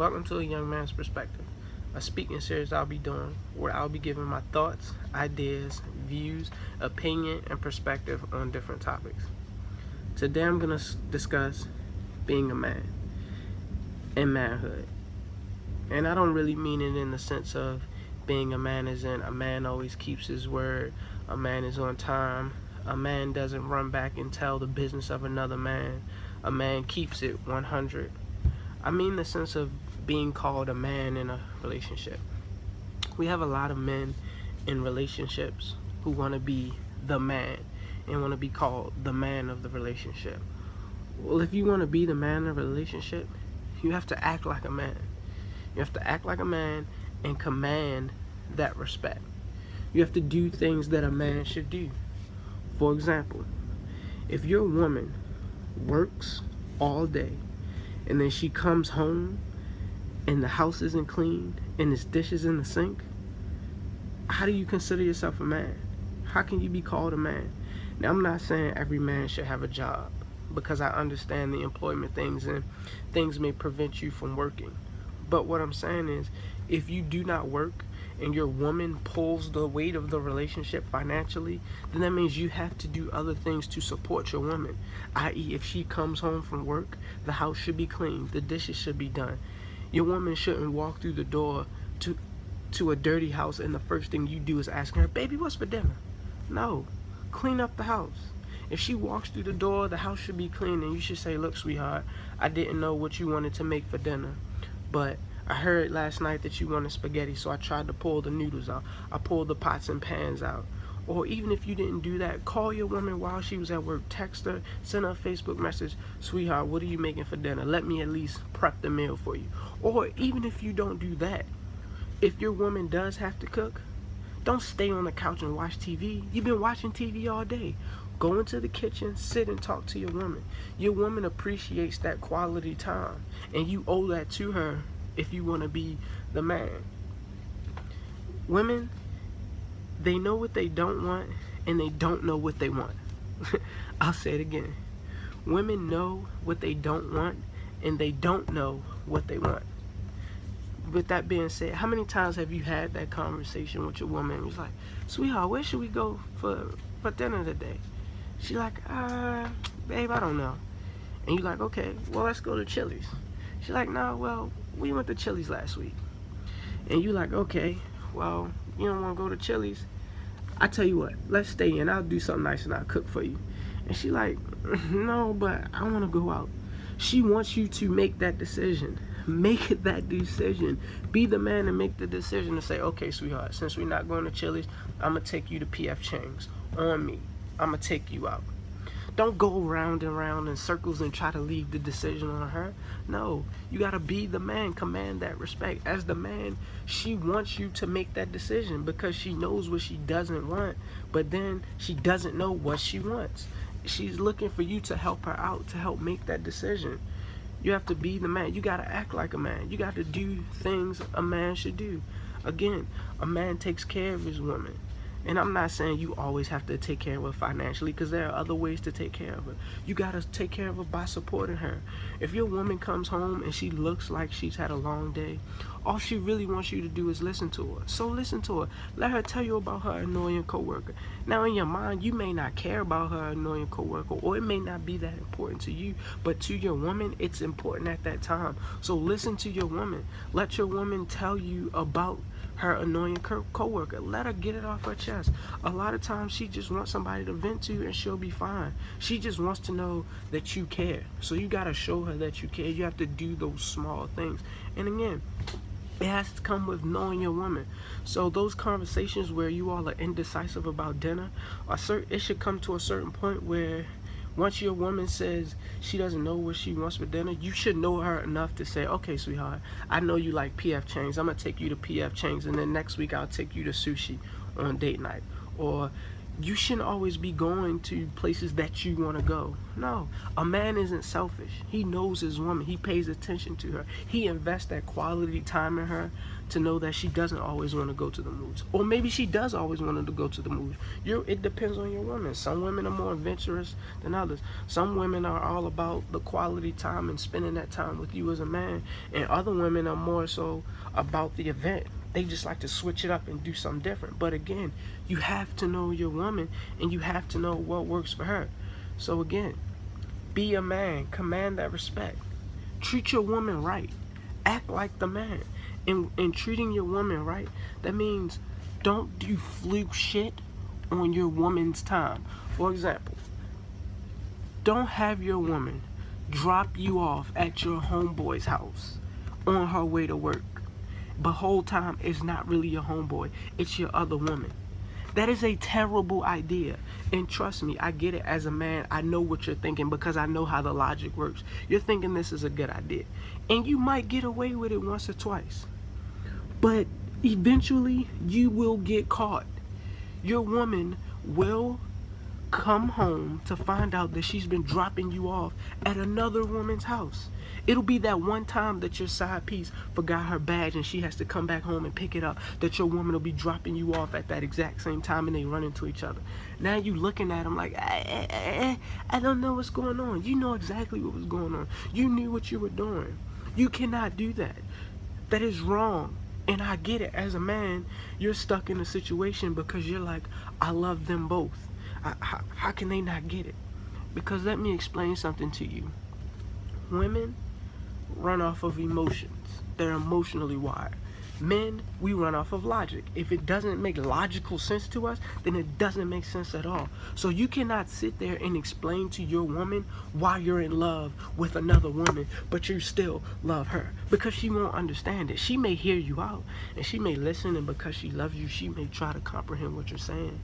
Welcome to A Young Man's Perspective, a speaking series I'll be doing where I'll be giving my thoughts, ideas, views, opinion, and perspective on different topics. Today I'm going to discuss being a man and manhood. And I don't really mean it in the sense of being a man as in a man always keeps his word, a man is on time, a man doesn't run back and tell the business of another man, a man keeps it 100. I mean the sense of being called a man in a relationship. We have a lot of men in relationships who want to be the man and want to be called the man of the relationship. Well, if you want to be the man of a relationship, you have to act like a man. You have to act like a man and command that respect. You have to do things that a man should do. For example, if your woman works all day and then she comes home and the house isn't clean and there's dishes in the sink, how do you consider yourself a man? How can you be called a man? Now, I'm not saying every man should have a job, because I understand the employment things and things may prevent you from working. But what I'm saying is, if you do not work and your woman pulls the weight of the relationship financially, then that means you have to do other things to support your woman. I.e., if she comes home from work, the house should be clean, the dishes should be done. Your woman shouldn't walk through the door to a dirty house and the first thing you do is ask her, "Baby, what's for dinner?" No, clean up the house. If she walks through the door, the house should be clean, and you should say, "Look, sweetheart, I didn't know what you wanted to make for dinner, but I heard last night that you wanted spaghetti, so I tried to pull the noodles out. I pulled the pots and pans out." Or even if you didn't do that, call your woman while she was at work. Text her, send her a Facebook message, "Sweetheart, what are you making for dinner? Let me at least prep the meal for you." Or even if you don't do that, if your woman does have to cook, don't stay on the couch and watch TV. You've been watching TV all day. Go into the kitchen, sit and talk to your woman. Your woman appreciates that quality time, and you owe that to her if you want to be the man. Women, they know what they don't want, and they don't know what they want. I'll say it again. Women know what they don't want, and they don't know what they want. With that being said, how many times have you had that conversation with your woman? It was like, "Sweetheart, where should we go for dinner today?" She like, "Babe, I don't know." And you like, "Okay, well, let's go to Chili's." She like, "No, well, we went to Chili's last week." And you like, "Okay, well, you don't want to go to Chili's? I tell you what, let's stay in. I'll do something nice and I'll cook for you." And she like, "No, but I want to go out." She wants you to make that decision. Make that decision. Be the man and make the decision to say, "Okay, sweetheart, since we're not going to Chili's, I'm going to take you to P.F. Chang's. On me. I'm going to take you out." Don't go round and round in circles and try to leave the decision on her. No, you got to be the man, command that respect. As the man, she wants you to make that decision because she knows what she doesn't want, but then she doesn't know what she wants. She's looking for you to help her out, to help make that decision. You have to be the man. You got to act like a man. You got to do things a man should do. Again, a man takes care of his woman. And I'm not saying you always have to take care of her financially, because there are other ways to take care of her. You got to take care of her by supporting her. If your woman comes home and she looks like she's had a long day, all she really wants you to do is listen to her. So listen to her. Let her tell you about her annoying coworker. Now, in your mind, you may not care about her annoying coworker, or it may not be that important to you, but to your woman, it's important at that time. So listen to your woman. Let your woman tell you about her annoying coworker. Let her get it off her chest. A lot of times she just wants somebody to vent to and she'll be fine. She just wants to know that you care. So you got to show her that you care. You have to do those small things. And again, it has to come with knowing your woman. So those conversations where you all are indecisive about dinner, it should come to a certain point where once your woman says she doesn't know what she wants for dinner, you should know her enough to say, "Okay, sweetheart, I know you like P.F. Chang's. I'm going to take you to P.F. Chang's, and then next week I'll take you to sushi on date night." Or You shouldn't always be going to places that you want to go. No, a man isn't selfish. He knows his woman. He pays attention to her. He invests that quality time in her to know that she doesn't always want to go to the movies. Or maybe she does always want to go to the movies. It depends on your woman. Some women are more adventurous than others. Some women are all about the quality time and spending that time with you as a man. And other women are more so about the event. They just like to switch it up and do something different. But again, you have to know your woman and you have to know what works for her. So again, be a man. Command that respect. Treat your woman right. Act like the man. In treating your woman right, that means don't do fluke shit on your woman's time. For example, don't have your woman drop you off at your homeboy's house on her way to work. But whole time it's not really your homeboy, it's your other woman. That is a terrible idea. And trust me, I get it as a man. I know what you're thinking because I know how the logic works. You're thinking this is a good idea. And you might get away with it once or twice. But eventually you will get caught. Your woman will come home to find out that she's been dropping you off at another woman's house. It'll be that one time that your side piece forgot her badge and she has to come back home and pick it up, that your woman will be dropping you off at that exact same time and they run into each other. Now you looking at them like, I don't know what's going on. You know exactly what was going on. You knew what you were doing. You cannot do that. That is wrong. And I get it. As a man, you're stuck in a situation because you're like, I love them both. How can they not get it? Because let me explain something to you. Women run off of emotions. They're emotionally wired. Men, we run off of logic. If it doesn't make logical sense to us, then it doesn't make sense at all. So you cannot sit there and explain to your woman why you're in love with another woman, but you still love her, because she won't understand it. She may hear you out and she may listen, and because she loves you, she may try to comprehend what you're saying.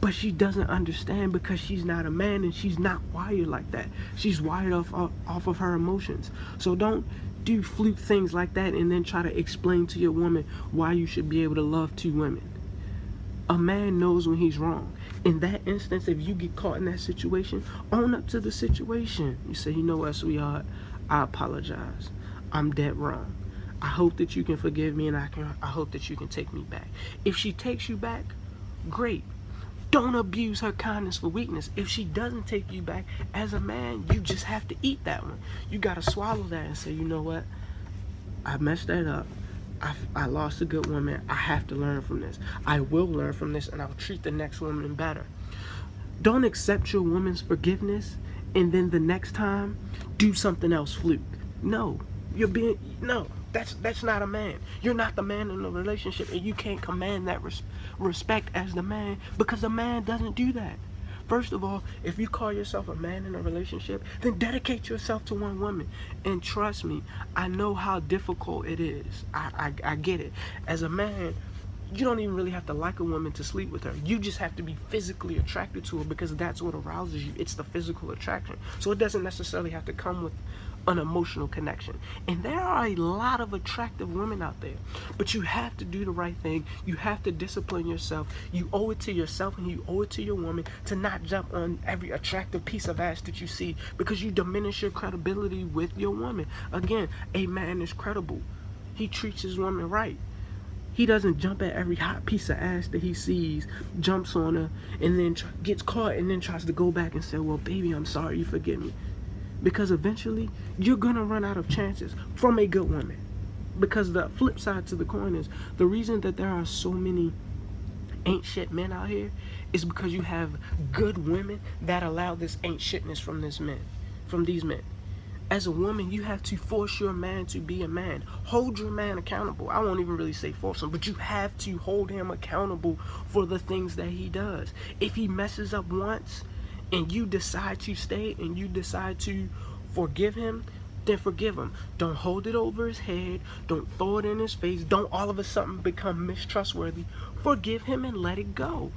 But she doesn't understand because she's not a man and she's not wired like that. She's wired off of her emotions. So don't do fluke things like that and then try to explain to your woman why you should be able to love two women. A man knows when he's wrong. In that instance, if you get caught in that situation, own up to the situation. You say, you know what, sweetheart, I apologize. I'm dead wrong. I hope that you can forgive me, and I hope that you can take me back. If she takes you back, great. Don't abuse her kindness for weakness. If she doesn't take you back, as a man, you just have to eat that one. You got to swallow that and say, you know what? I messed that up. I lost a good woman. I have to learn from this. I will learn from this, and I'll treat the next woman better. Don't accept your woman's forgiveness and then the next time do something else fluke. No. That's not a man. You're not the man in the relationship, and you can't command that respect as the man, because a man doesn't do that. First of all, if you call yourself a man in a relationship, then dedicate yourself to one woman. And trust me, I know how difficult it is. I get it. As a man, you don't even really have to like a woman to sleep with her. You just have to be physically attracted to her, because that's what arouses you. It's the physical attraction. So it doesn't necessarily have to come with an emotional connection. And there are a lot of attractive women out there, but you have to do the right thing. You have to discipline yourself. You owe it to yourself and you owe it to your woman to not jump on every attractive piece of ass that you see, because you diminish your credibility with your woman. Again, a man is credible. He treats his woman right. He doesn't jump at every hot piece of ass that he sees, jumps on her, and then gets caught and then tries to go back and say, well, baby, I'm sorry, you forgive me. Because eventually, you're going to run out of chances from a good woman. Because the flip side to the coin is, the reason that there are so many ain't shit men out here is because you have good women that allow this ain't shitness from these men. As a woman, you have to force your man to be a man. Hold your man accountable. I won't even really say force him, but you have to hold him accountable for the things that he does. If he messes up once, and you decide to stay and you decide to forgive him, then forgive him. Don't hold it over his head. Don't throw it in his face. Don't all of a sudden become mistrustworthy. Forgive him and let it go.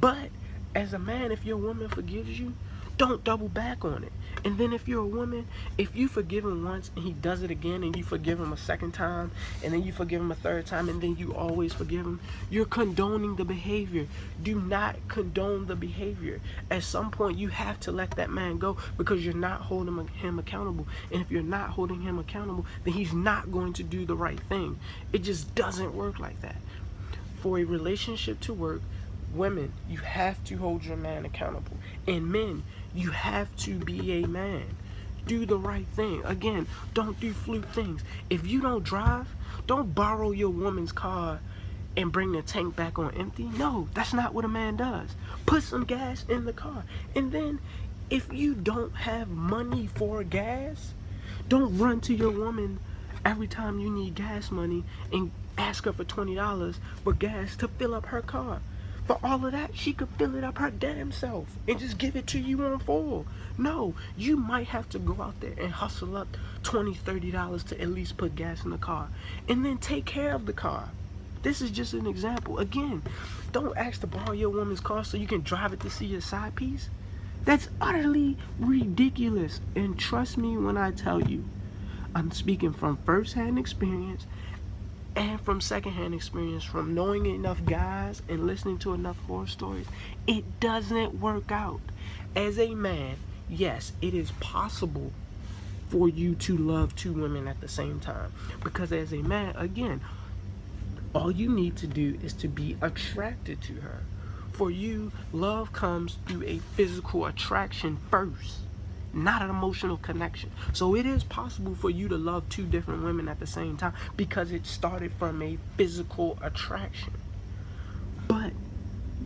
But as a man, if your woman forgives you, don't double back on it. And then if you're a woman, if you forgive him once and he does it again, and you forgive him a second time, and then you forgive him a third time, and then you always forgive him, you're condoning the behavior. Do not condone the behavior. At some point, you have to let that man go, because you're not holding him accountable. And if you're not holding him accountable, then he's not going to do the right thing. It just doesn't work like that. For a relationship to work, women, you have to hold your man accountable. And men, you have to be a man. Do the right thing. Again, don't do fluke things. If you don't drive, don't borrow your woman's car and bring the tank back on empty. No, that's not what a man does. Put some gas in the car. And then, if you don't have money for gas, don't run to your woman every time you need gas money and ask her for $20 for gas to fill up her car. For all of that, she could fill it up her damn self and just give it to you on full. No, you might have to go out there and hustle up $20, $30 to at least put gas in the car. And then take care of the car. This is just an example. Again, don't ask to borrow your woman's car so you can drive it to see your side piece. That's utterly ridiculous. And trust me when I tell you, I'm speaking from first-hand experience and from second-hand experience, from knowing enough guys and listening to enough horror stories. It doesn't work out. As a man, yes, it is possible for you to love two women at the same time. Because as a man, again, all you need to do is to be attracted to her. For you, love comes through a physical attraction first, not an emotional connection. So it is possible for you to love two different women at the same time because it started from a physical attraction. But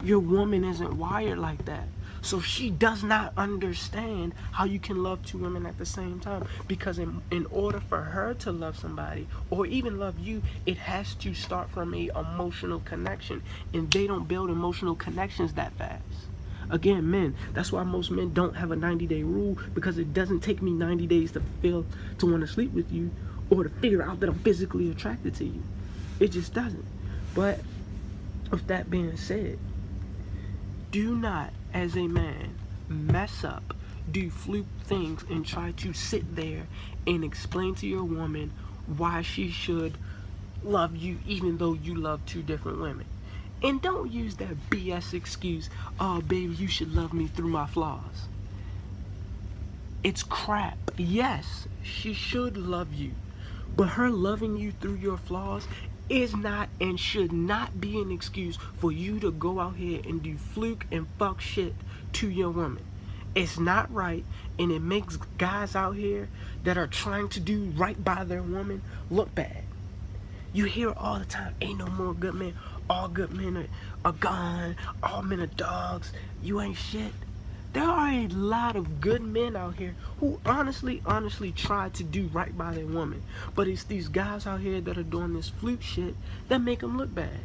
your woman isn't wired like that. So she does not understand how you can love two women at the same time. Because in order for her to love somebody or even love you, it has to start from a emotional connection. And they don't build emotional connections that fast. Again, men, that's why most men don't have a 90-day rule, because it doesn't take me 90 days to want to sleep with you or to figure out that I'm physically attracted to you. It just doesn't. But with that being said, do not, as a man, mess up, do fluke things, and try to sit there and explain to your woman why she should love you even though you love two different women. And don't use that BS excuse, oh baby, you should love me through my flaws. It's crap. Yes, she should love you, but her loving you through your flaws is not and should not be an excuse for you to go out here and do fluke and fuck shit to your woman. It's not right, and it makes guys out here that are trying to do right by their woman look bad. You hear it all the time, ain't no more good men. All good men are gone. All men are dogs. You ain't shit. There are a lot of good men out here who honestly try to do right by their woman. But it's these guys out here that are doing this fluke shit that make them look bad.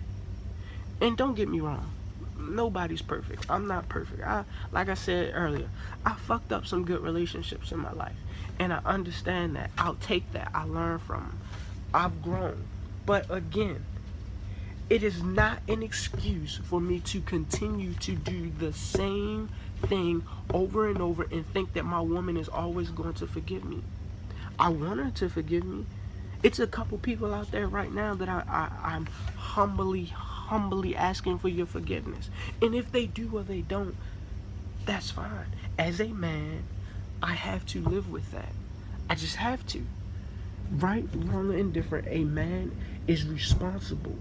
And don't get me wrong, nobody's perfect. I'm not perfect. Like I said earlier, I fucked up some good relationships in my life. And I understand that. I'll take that. I learn from them. I've grown. But again, it is not an excuse for me to continue to do the same thing over and over and think that my woman is always going to forgive me. I want her to forgive me. It's a couple people out there right now that I'm humbly asking for your forgiveness. And if they do or they don't, that's fine. As a man, I have to live with that. I just have to. Right, wrong, or indifferent, a man is responsible.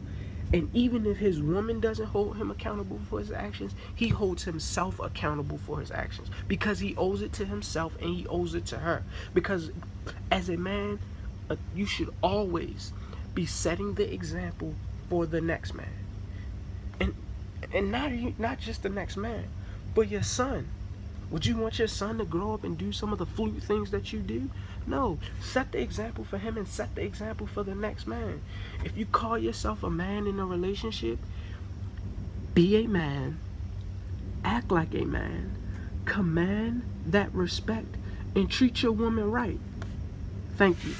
And even if his woman doesn't hold him accountable for his actions, he holds himself accountable for his actions. Because he owes it to himself and he owes it to her. Because as a man, you should always be setting the example for the next man. And not just the next man, but your son. Would you want your son to grow up and do some of the fluke things that you do? No. Set the example for him and set the example for the next man. If you call yourself a man in a relationship, be a man, act like a man, command that respect, and treat your woman right. Thank you.